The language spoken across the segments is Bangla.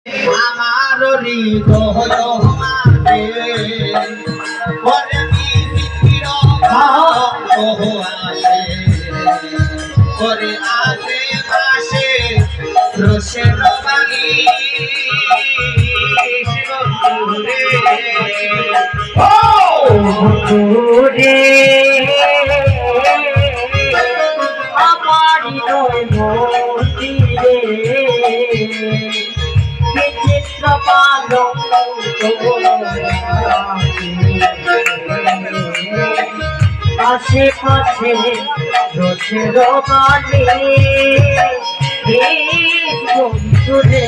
আমার হৃদয় মাঝে পরে মিষ্টির ভাব আসে পরে আসে পাশে রসের বাড়ি রে আমার হৃদয় মন্দিরে বিচিত্র পালক আশেপাশে রসের বাণী বন্ধুরে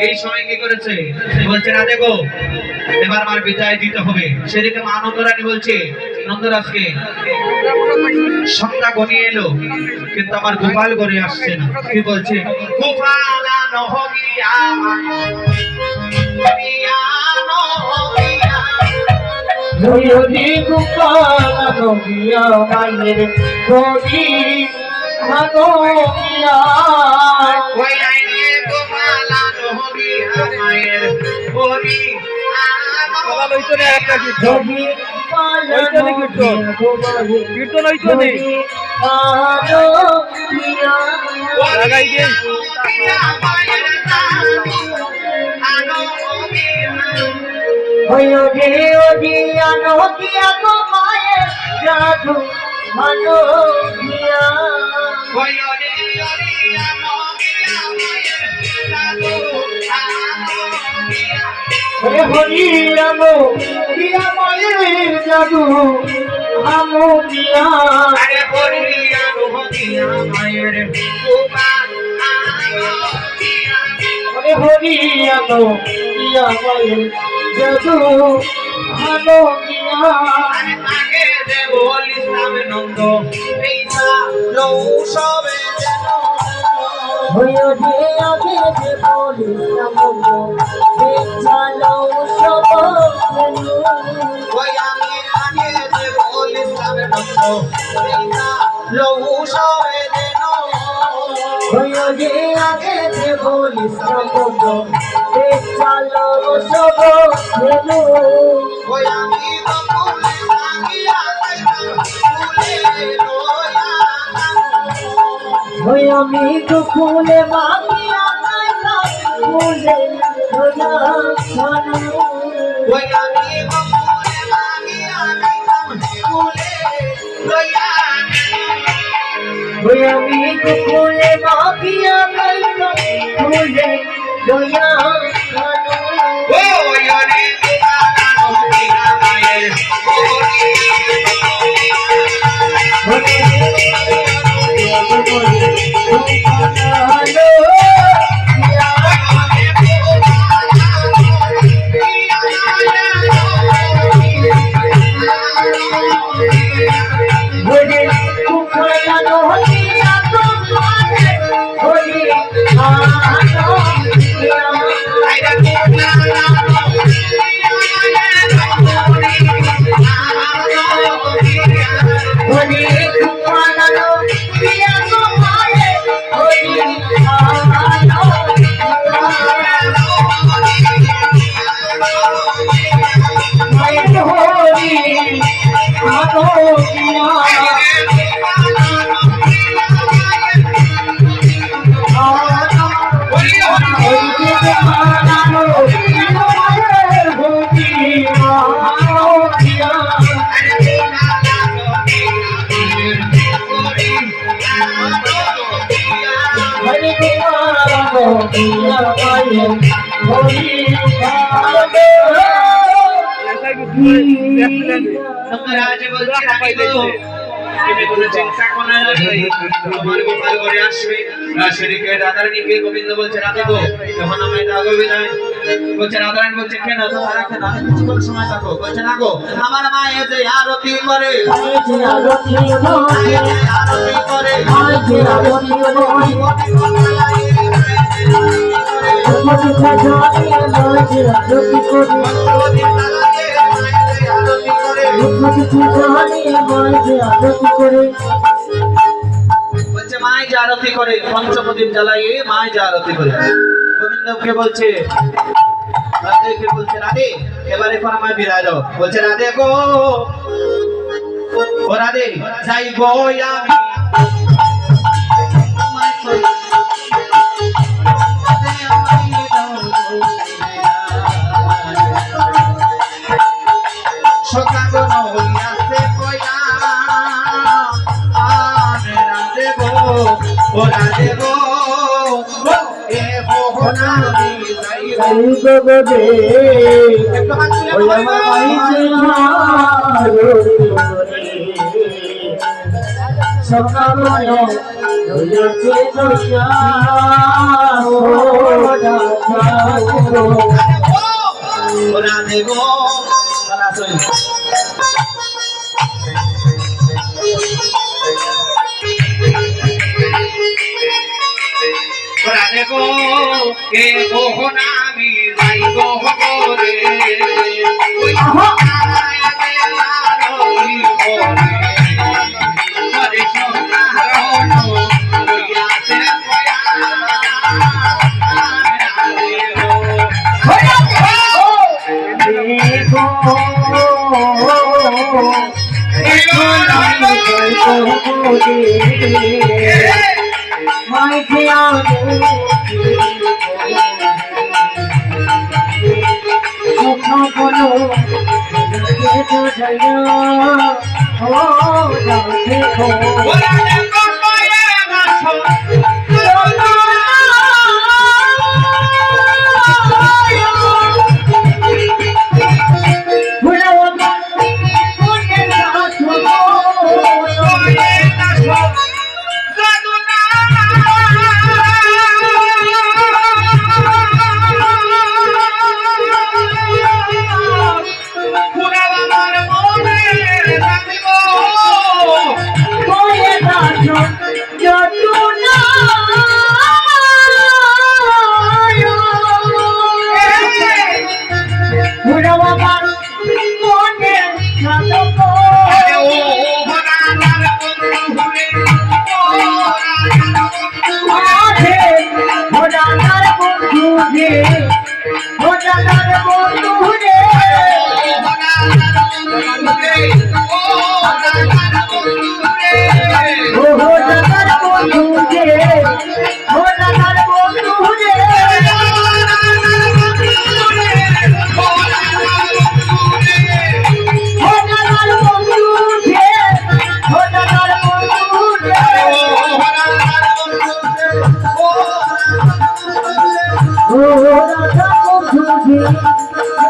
এই সময় কি করেছে বলছে না দেখো এবার আমার বিদায় দিতে হবে সেদিকে মা নন্দরানী বলছে নন্দরাজকে সন্ধ্যা গনিয়ে এলো কিন্তু আমার গোপাল করে আসছে না কি বলছে গোপাল নহগিয়া গোপাল নহগিয়া মায়ের গরি হাগিয়া ওই আইনে গোপাল নহগিয়া মায়ের গরি কীর্তন হইতে জাদু মানো হরিরাম দিয়া মায়ের জাদু আমো দিয়া আরে হরিরাম দিয়া মায়ের গোপাল আরে হরিরাম দিয়া মায়ের জাদু আমো দিয়া আরে তাকে যে বলিস নামে নন্দ এইটা লৌ সবে যেন হইও যে আগে যে বলিস নামো চালো সব ওই আমি আগে যে বলিস নামে নন্দ এইটা লৌ সবে যেন হইও যে আগে যে বলিস নামো চালো সব ওই আমি বকুলে লাগিয়া ওই আমি তো ফুলে মাখিয়া ফুলে ধরা ওই আমি বকুলে লাগিয়া ফুলে ওই আমি তো ফুলে মাখিয়া দয়া ও ইয়রে কানো বিনা মায়ের রাজে বলছে রানী গো তুমি কোনো চিন্তা করো না তোমার গোপাল ঘরে আসবে রাশিকে রাধারানীকে গোবিন্দ বলছে রাধে গো যখন আমায় দাগো বিদায় বলছে রাধারানী বলছে কেন তোমার কেন কিছুক্ষণ সময় থাকো বলছে না গো আমার মা এই যে আরতি করে আরতি করে বলছে মাই যে আরতি করে পঞ্চপ্রদীপ জ্বালাইয়ে মাই যে আরতি করে গোবিন্দকে বলছে রাধেকে বলছে রাধে এবারে এখন আমায় বিদায় দাও বলছে রাধে গো ও রাধে যাই গো আমি দেখো কে মোহনামি যাই গো রে ওই আরে সোনারণ ওইয়াতে my dear,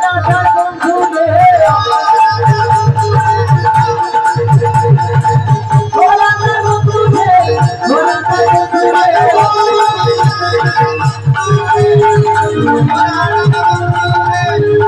রাধা